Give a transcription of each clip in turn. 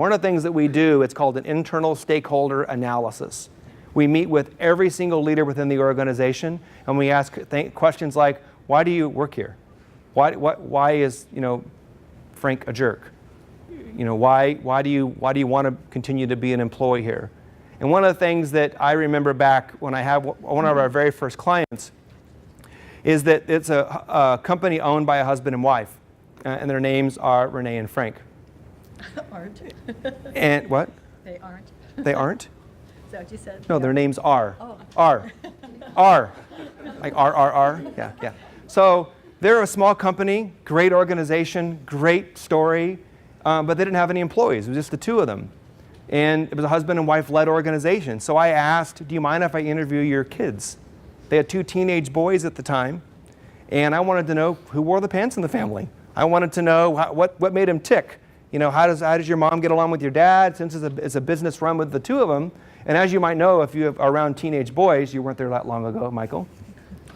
One of the things that we do, it's called an internal stakeholder analysis. We meet with every single leader within the organization, and we ask questions like, why do you work here? Why is, Frank a jerk? Why do you want to continue to be an employee here? And one of the things that I remember back when I had one of our very first clients is that it's a company owned by a husband and wife, and their names are Renee and Frank. Aren't. And what? They aren't. They aren't? Is that what you said? No, their names are. Oh. R. R. Like R. Yeah. So they're a small company, great organization, great story, but they didn't have any employees. It was just the two of them. And it was a husband and wife-led organization. So I asked, do you mind if I interview your kids? They had 2 teenage boys at the time, and I wanted to know who wore the pants in the family. I wanted to know what made him tick. How does your mom get along with your dad, since it's a business run with the two of them? And as you might know, if you are around teenage boys, you weren't there that long ago, Michael,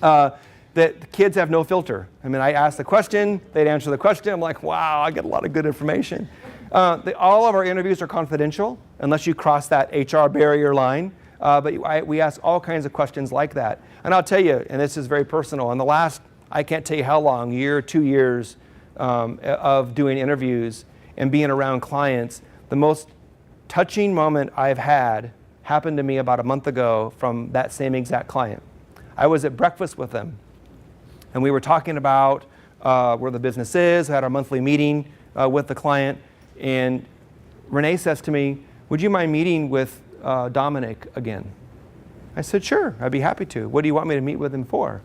that the kids have no filter. I mean, I asked the question, they'd answer the question. I'm like, wow, I get a lot of good information. All of our interviews are confidential, unless you cross that HR barrier line. But we ask all kinds of questions like that. And I'll tell you, and this is very personal, in the last, I can't tell you how long, year, 2 years of doing interviews and being around clients, the most touching moment I've had happened to me about a month ago from that same exact client. I was at breakfast with them, and we were talking about where the business is. I had our monthly meeting with the client, and Renee says to me, would you mind meeting with Dominic again? I said, sure, I'd be happy to. What do you want me to meet with him for?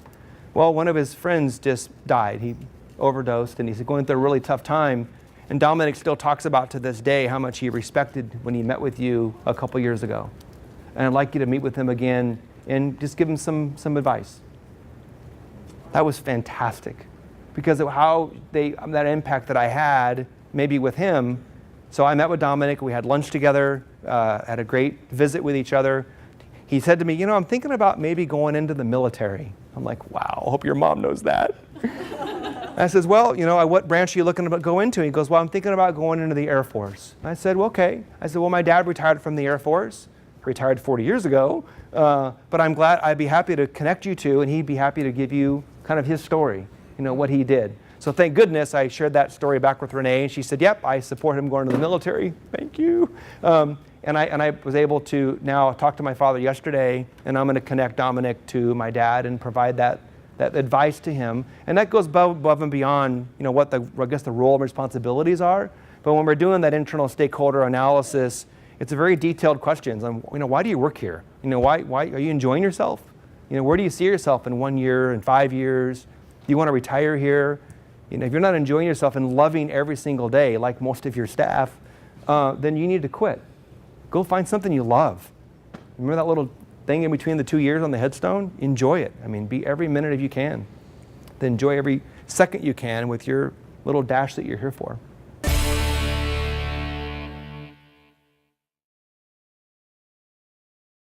Well, one of his friends just died. He overdosed, and he's going through a really tough time. And Dominic still talks about to this day how much he respected when he met with you a couple years ago. And I'd like you to meet with him again and just give him some advice. That was fantastic because of how that impact that I had maybe with him. So I met with Dominic, we had lunch together, had a great visit with each other. He said to me, I'm thinking about maybe going into the military. I'm like, wow, I hope your mom knows that. I says, well, what branch are you looking to go into? He goes, well, I'm thinking about going into the Air Force. I said, well, okay. I said, well, my dad retired from the Air Force, retired 40 years ago, but I'm glad, I'd be happy to connect you to, and he'd be happy to give you kind of his story, what he did. So thank goodness I shared that story back with Renee, and she said, yep, I support him going to the military. Thank you. And I was able to now talk to my father yesterday, and I'm going to connect Dominic to my dad and provide that advice to him. And that goes above and beyond, what the role and responsibilities are. But when we're doing that internal stakeholder analysis, it's a very detailed questions on, why do you work here? Why are you enjoying yourself? Where do you see yourself in 1 year, in 5 years? Do you want to retire here? If you're not enjoying yourself and loving every single day, like most of your staff, then you need to quit. Go find something you love. Remember that little thing in between the 2 years on the headstone? Enjoy it. Be every minute if you can. Then enjoy every second you can with your little dash that you're here for.